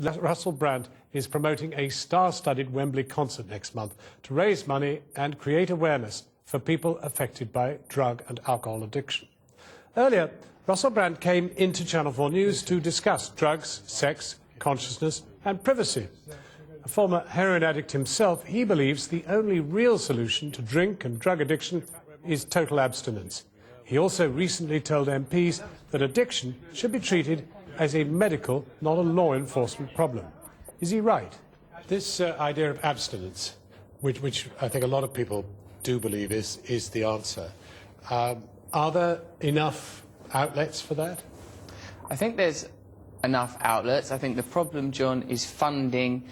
Russell Brand is promoting a star-studded Wembley concert next month to raise money and create awareness for people affected by drug and alcohol addiction. Earlier, Russell Brand came into Channel 4 News to discuss drugs, sex, consciousness and privacy. A former heroin addict himself, he believes the only real solution to drink and drug addiction is total abstinence. He also recently told MPs that addiction should be treated as a medical, not a law enforcement problem. Is he right? This idea of abstinence, which I think a lot of people do believe is the answer, are there enough outlets for that? I think there's enough outlets. I think the problem, John, is funding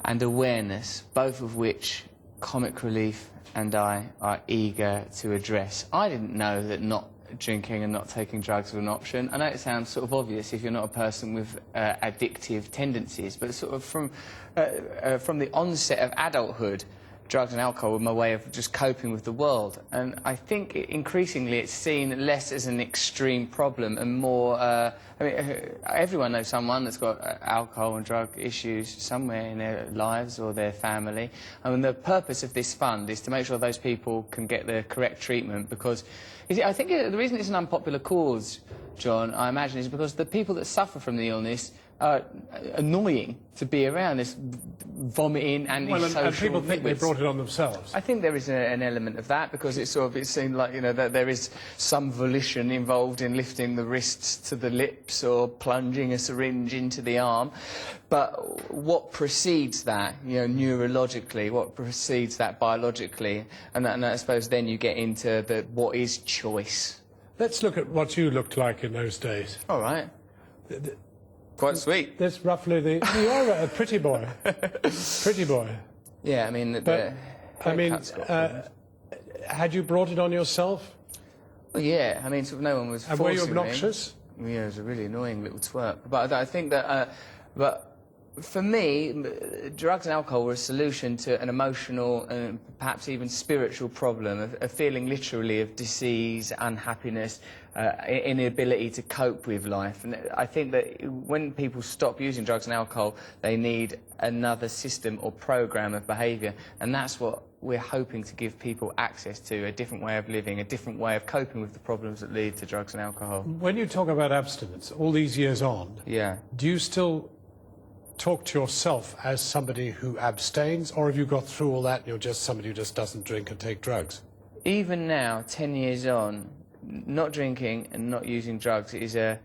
and awareness, both of which Comic Relief and I are eager to address. I didn't know that not drinking and not taking drugs were an option. I know it sounds sort of obvious if you're not a person with addictive tendencies, but sort of from the onset of adulthood, drugs and alcohol were my way of just coping with the world. And I think increasingly it's seen less as an extreme problem and more... I mean, everyone knows someone that's got alcohol and drug issues somewhere in their lives or their family. And the purpose of this fund is to make sure those people can get the correct treatment, because I think the reason it's an unpopular cause, John, I imagine, is because the people that suffer from the illness are annoying to be around, this vomiting and social and people think they brought it on themselves. I think there is an element of that, because it seemed like, you know, that there is some volition involved in lifting the wrists to the lips or plunging a syringe into the arm. But what precedes that, you know, neurologically, what precedes that biologically, and I suppose then you get into what is choice. Let's look at what you looked like in those days. All right. Quite sweet. That's roughly you are a pretty boy. Pretty boy. Yeah, I mean... had you brought it on yourself? Well, yeah, I mean, sort of no one was forcing me. And were you obnoxious? Yeah, it was a really annoying little twerp. But I think that... but for me, drugs and alcohol were a solution to an emotional and perhaps even spiritual problem, a feeling literally of disease, unhappiness, inability to cope with life. And I think that when people stop using drugs and alcohol, they need another system or program of behaviour, and that's what we're hoping to give people access to, a different way of living, a different way of coping with the problems that lead to drugs and alcohol. When you talk about abstinence, all these years on, yeah, do you still talk to yourself as somebody who abstains, or have you got through all that and you're just somebody who just doesn't drink and take drugs? Even now, 10 years on, not drinking and not using drugs is a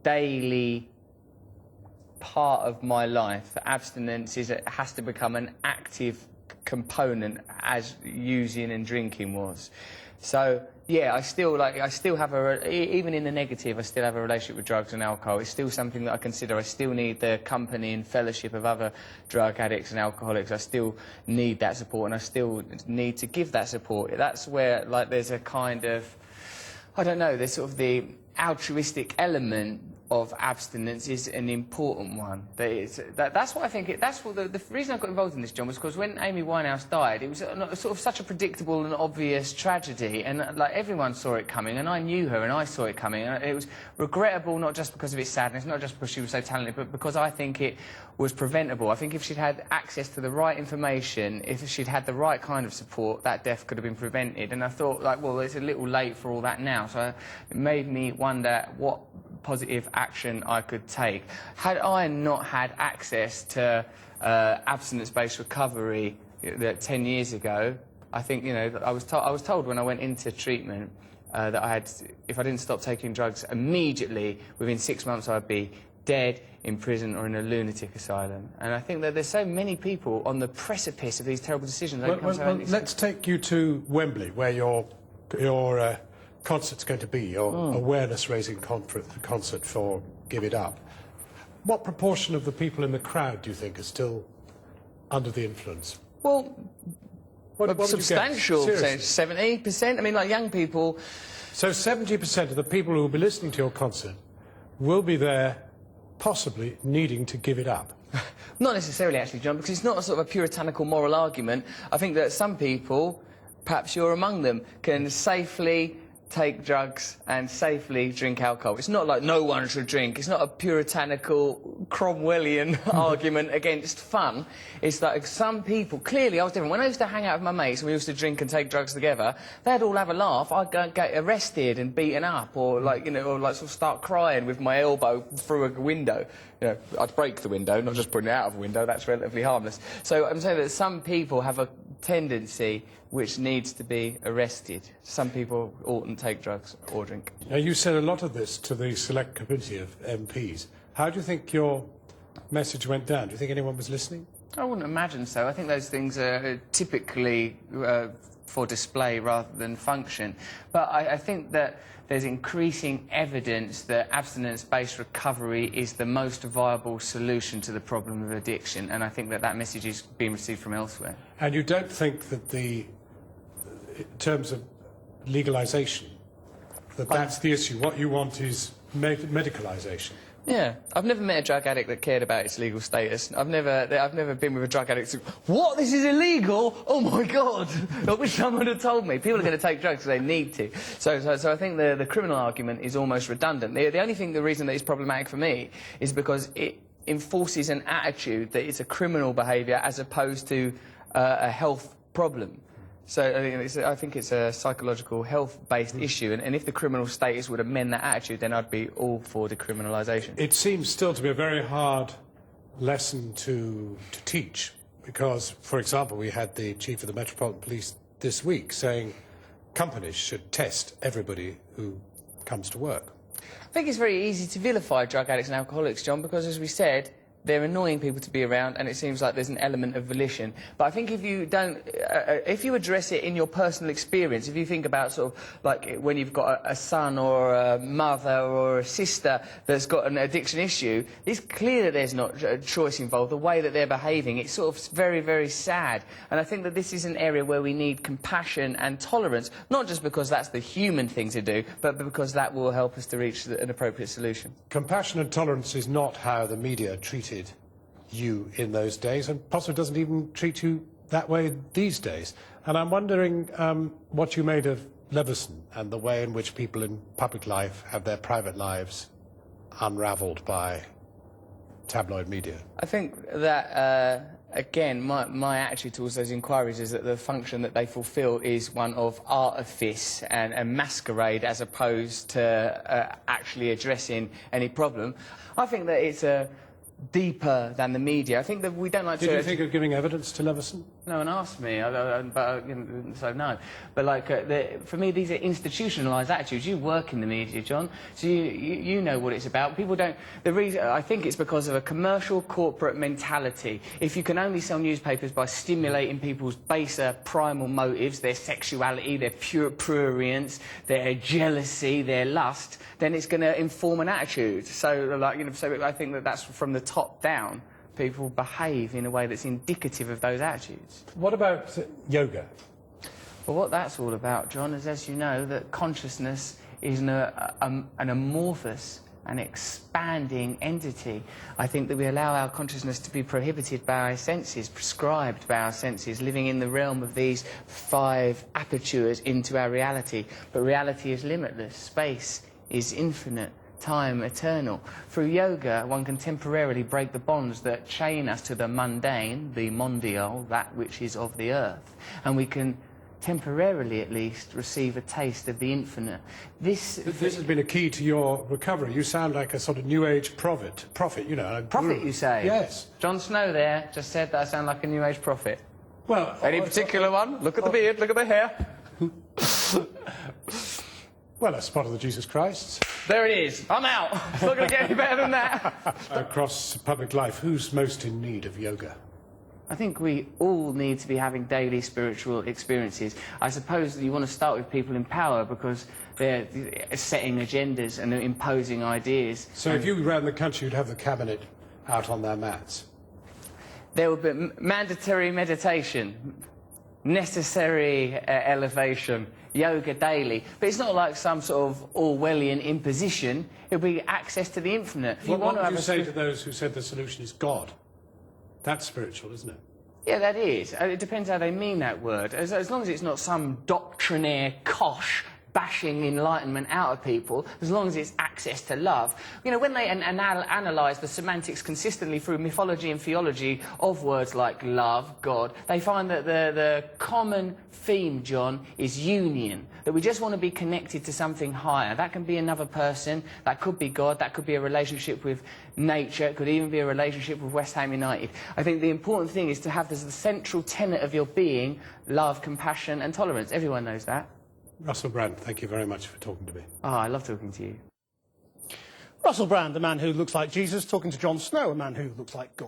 daily part of my life. Abstinence has to become an active component as using and drinking was. So yeah, I still have even in the negative, I still have a relationship with drugs and alcohol. It's still something that I consider. I still need the company and fellowship of other drug addicts and alcoholics. I still need that support, and I still need to give that support. That's where, like, there's a kind of, I don't know, there's sort of the altruistic element of abstinence is an important one. That's what I think. That's what the reason I got involved in this, John, was because when Amy Winehouse died, it was sort of such a predictable and obvious tragedy, and like everyone saw it coming, and I knew her, and I saw it coming, and it was regrettable, not just because of its sadness, not just because she was so talented, but because I think it was preventable. I think if she'd had access to the right information, if she'd had the right kind of support, that death could have been prevented. And I thought, like, well, it's a little late for all that now. So it made me wonder what positive action I could take. Had I not had access to abstinence-based recovery 10 years ago, I think, you know, I was told when I went into treatment that if I didn't stop taking drugs immediately, within 6 months I'd be dead, in prison or in a lunatic asylum. And I think that there's so many people on the precipice of these terrible decisions. Let's take you to Wembley, where your concert's going to be, your awareness-raising concert for Give It Up. What proportion of the people in the crowd do you think are still under the influence? Well, what substantial percentage, 70%. I mean, like, young people... So 70% of the people who will be listening to your concert will be there possibly needing to give it up. Not necessarily, actually, John, because it's not a sort of a puritanical moral argument. I think that some people, perhaps you're among them, can safely take drugs and safely drink alcohol. It's not like no one should drink. It's not a puritanical Cromwellian argument against fun. It's like some people, clearly I was different. When I used to hang out with my mates and we used to drink and take drugs together, they'd all have a laugh. I'd go and get arrested and beaten up, or like, you know, or like sort of start crying with my elbow through a window. You know, I'd break the window, not just putting it out of a window. That's relatively harmless. So I'm saying that some people have a tendency which needs to be arrested. Some people oughtn't take drugs or drink. Now, you said a lot of this to the select committee of MPs. How do you think your message went down? Do you think anyone was listening? I wouldn't imagine so. I think those things are typically for display rather than function. But I think that there's increasing evidence that abstinence-based recovery is the most viable solution to the problem of addiction, and I think that that message is being received from elsewhere. And you don't think that in terms of legalisation, that's the issue? What you want is medicalisation? Yeah, I've never met a drug addict that cared about its legal status. I've never been with a drug addict who, what, this is illegal? Oh my God! I wish someone had told me. People are going to take drugs because they need to. So I think the criminal argument is almost redundant. The reason that it's problematic for me is because it enforces an attitude that it's a criminal behaviour as opposed to a health problem. So I think it's a psychological health-based issue, and if the criminal status would amend that attitude, then I'd be all for decriminalisation. It seems still to be a very hard lesson to teach, because, for example, we had the Chief of the Metropolitan Police this week saying companies should test everybody who comes to work. I think it's very easy to vilify drug addicts and alcoholics, John, because, as we said, they're annoying people to be around, and it seems like there's an element of volition. But I think if you don't, if you address it in your personal experience, if you think about sort of like when you've got a son or a mother or a sister that's got an addiction issue, it's clear that there's not a choice involved. The way that they're behaving, it's sort of very, very sad. And I think that this is an area where we need compassion and tolerance, not just because that's the human thing to do, but because that will help us to reach an appropriate solution. Compassion and tolerance is not how the media treated you in those days, and possibly doesn't even treat you that way these days. And I'm wondering what you made of Leveson and the way in which people in public life have their private lives unravelled by tabloid media. I think that, again, my attitude towards those inquiries is that the function that they fulfil is one of artifice and masquerade as opposed to actually addressing any problem. I think that it's deeper than the media. I think that we don't like to... Did you think of giving evidence to Leveson? No one asked me, so no. But like, for me, these are institutionalised attitudes. You work in the media, John, so you know what it's about. People don't... The reason, I think it's because of a commercial corporate mentality. If you can only sell newspapers by stimulating people's baser primal motives, their sexuality, their prurience, their jealousy, their lust, then it's going to inform an attitude. So, like, you know, so I think that that's from the top down. People behave in a way that's indicative of those attitudes. What about yoga? Well, what that's all about, John, is, as you know, that consciousness is an amorphous and expanding entity. I think that we allow our consciousness to be prohibited by our senses, prescribed by our senses, living in the realm of these 5 apertures into our reality. But reality is limitless. Space is infinite. Time eternal. Through yoga, one can temporarily break the bonds that chain us to the mundane, the mondial, that which is of the earth, and we can temporarily, at least, receive a taste of the infinite. This has been a key to your recovery. You sound like a sort of New Age prophet, you know. Prophet, you say? Yes. Jon Snow there just said that I sound like a New Age prophet. Well... Any particular one? Look at the beard, look at the hair. Well, a spot of the Jesus Christ. There it is. I'm out. It's not going to get any better than that. Across public life, who's most in need of yoga? I think we all need to be having daily spiritual experiences. I suppose you want to start with people in power because they're setting agendas and they're imposing ideas. So if you ran the country, you'd have the cabinet out on their mats? There would be mandatory meditation, necessary elevation, yoga daily. But it's not like some sort of Orwellian imposition. It'll be access to the infinite. Well, what would you say to those who said the solution is God? That's spiritual, isn't it? Yeah, that is. It depends how they mean that word. As long as it's not some doctrinaire, cosh, bashing enlightenment out of people, as long as it's access to love. You know, when they analyse the semantics consistently through mythology and theology of words like love, God, they find that the common theme, John, is union, that we just want to be connected to something higher. That can be another person, that could be God, that could be a relationship with nature, it could even be a relationship with West Ham United. I think the important thing is to have as the central tenet of your being love, compassion and tolerance. Everyone knows that. Russell Brand, thank you very much for talking to me. Oh, I love talking to you. Russell Brand, a man who looks like Jesus, talking to Jon Snow, a man who looks like God.